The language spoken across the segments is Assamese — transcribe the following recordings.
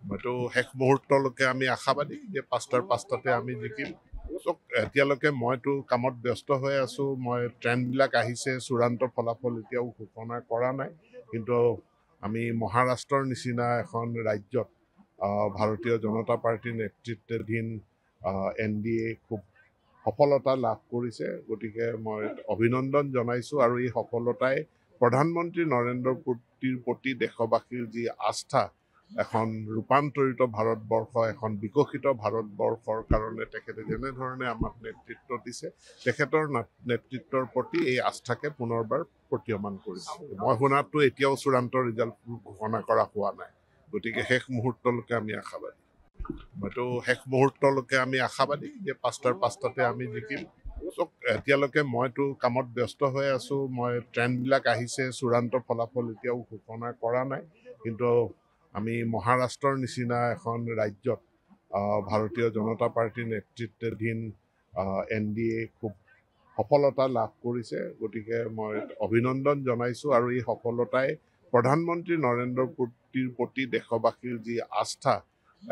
মইতো শেষ মুহূৰ্তলৈকে আমি আশাবাদী যে ৫টাৰ ৫টাতে আমি জিকিম। এতিয়ালৈকে মইতো কামত ব্যস্ত হৈ আছো। মই ট্ৰেণ্ডবিলাক আহিছে, চূড়ান্ত ফলাফল এতিয়াও ঘোষণা কৰা নাই। কিন্তু আমি মহাৰাষ্ট্ৰৰ নিচিনা এখন ৰাজ্যত ভাৰতীয় জনতা পাৰ্টীৰ নেতৃত্বাধীন NDA খুব সফলতা লাভ কৰিছে। গতিকে মই অভিনন্দন জনাইছোঁ আৰু এই সফলতাই প্ৰধানমন্ত্ৰী নৰেন্দ্ৰ মোদীৰ প্ৰতি দেশবাসীৰ যি আস্থা, এখন ৰূপান্তৰিত ভাৰতবৰ্ষ, এখন বিকশিত ভাৰতবৰ্ষৰ কাৰণে তেখেতে যেনেধৰণে আমাক নেতৃত্ব দিছে, তেখেতৰ নেতৃত্বৰ প্ৰতি এই আস্থাকে পুনৰবাৰ প্ৰতীয়মান কৰিছে। মই শুনাততো এতিয়াও চূড়ান্ত ৰিজাল্ট ঘোষণা কৰা হোৱা নাই। গতিকে শেষ মুহূৰ্তলৈকে আমি আশাবাদী। মইতো শেষ মুহূৰ্তলৈকে আমি আশাবাদী যে ৫টাৰ ৫টাতে আমি জিকিম। এতিয়ালৈকে মইতো কামত ব্যস্ত হৈ আছো। মই ট্ৰেণ্ডবিলাক আহিছে, চূড়ান্ত ফলাফল এতিয়াও ঘোষণা কৰা নাই। কিন্তু আমি মহাৰাষ্ট্ৰৰ নিচিনা এখন ৰাজ্যত ভাৰতীয় জনতা পাৰ্টীৰ নেতৃত্বাধীন NDA খুব সফলতা লাভ কৰিছে। গতিকে মই অভিনন্দন জনাইছোঁ আৰু এই সফলতাই প্ৰধানমন্ত্ৰী নৰেন্দ্ৰ মোদীৰ প্ৰতি দেশবাসীৰ যি আস্থা,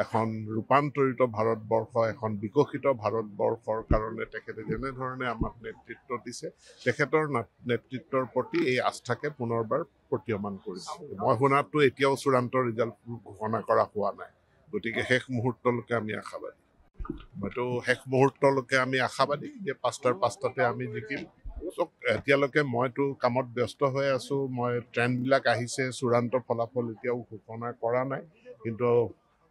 এখন ৰূপান্তৰিত ভাৰতবৰ্ষ, এখন বিকশিত ভাৰতবৰ্ষৰ কাৰণে তেখেতে যেনেধৰণে আমাক নেতৃত্ব দিছে, তেখেতৰ নেতৃত্বৰ প্ৰতি এই আস্থাকে পুনৰবাৰ প্ৰতীয়মান কৰিছে। মই শুনাততো এতিয়াও চূড়ান্ত ৰিজাল্ট ঘোষণা কৰা হোৱা নাই। গতিকে শেষ মুহূৰ্তলৈকে আমি আশাবাদী। মইতো শেষ মুহূৰ্তলৈকে আমি আশাবাদী যে ৫টাৰ ৫টাতে আমি জিকিম। এতিয়ালৈকে মইতো কামত ব্যস্ত হৈ আছো। মই ট্ৰেণ্ডবিলাক আহিছে, চূড়ান্ত ফলাফল এতিয়াও ঘোষণা কৰা নাই। কিন্তু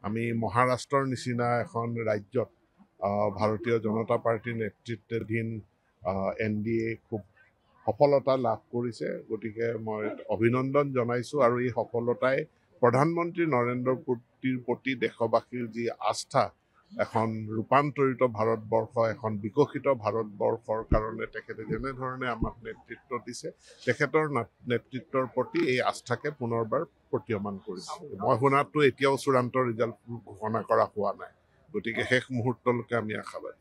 আমি মহাৰাষ্ট্ৰৰ নিচিনা এখন ৰাজ্যত ভাৰতীয় জনতা পাৰ্টীৰ নেতৃত্বাধীন NDA খুব সফলতা লাভ কৰিছে। গতিকে মই অভিনন্দন জনাইছোঁ আৰু এই সফলতাই প্ৰধানমন্ত্ৰী নৰেন্দ্ৰ মোদীৰ প্ৰতি দেশবাসীৰ যি আস্থা, এখন ৰূপান্তৰিত ভাৰতবৰ্ষ, এখন বিকশিত ভাৰতবৰ্ষৰ কাৰণে তেখেতে যেনেধৰণে আমাক নেতৃত্ব দিছে, তেখেতৰ নেতৃত্বৰ প্ৰতি এই আস্থাকে পুনৰবাৰ প্ৰতীয়মান কৰিছে। মই শুনাততো এতিয়াও চূড়ান্ত ৰিজাল্ট ঘোষণা কৰা হোৱা নাই। গতিকে শেষ মুহূৰ্তলৈকে আমি আশাবাদী।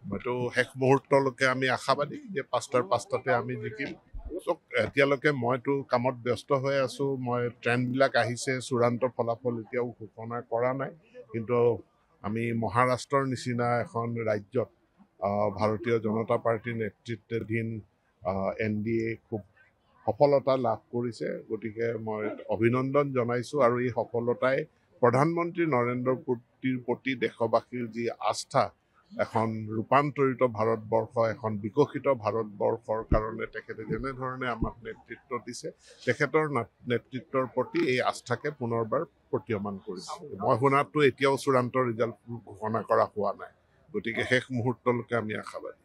মইতো শেষ মুহূৰ্তলৈকে আমি আশাবাদী যে ৫টাৰ ৫টাতে আমি জিকিম। এতিয়ালৈকে মইতো কামত ব্যস্ত হৈ আছো। মই ট্ৰেণ্ডবিলাক আহিছে, চূড়ান্ত ফলাফল এতিয়াও ঘোষণা কৰা নাই। কিন্তু আমি মহাৰাষ্ট্ৰৰ নিচিনা এখন ৰাজ্যত ভাৰতীয় জনতা পাৰ্টীৰ নেতৃত্বাধীন NDA খুব সফলতা লাভ কৰিছে। গতিকে মই অভিনন্দন জনাইছোঁ আৰু এই সফলতাই প্ৰধানমন্ত্ৰী নৰেন্দ্ৰ মোদীৰ প্ৰতি দেশবাসীৰ যি আস্থা, এখন ৰূপান্তৰিত ভাৰতবৰ্ষ, এখন বিকশিত ভাৰতবৰ্ষৰ কাৰণে তেখেতে যেনেধৰণে আমাক নেতৃত্ব দিছে, তেখেতৰ নেতৃত্বৰ প্ৰতি এই আস্থাকে পুনৰবাৰ প্ৰতীয়মান কৰিছে। মই শুনাততো এতিয়াও চূড়ান্ত ৰিজাল্ট ঘোষণা কৰা হোৱা নাই। গতিকে শেষ মুহূৰ্তলৈকে আমি আশাবাদী।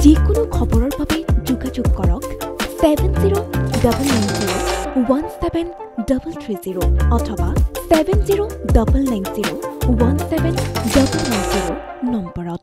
যিকোনো খবৰৰ বাবে যোগাযোগ কৰক 7090173330 অথবা 70901790 নম্বৰত।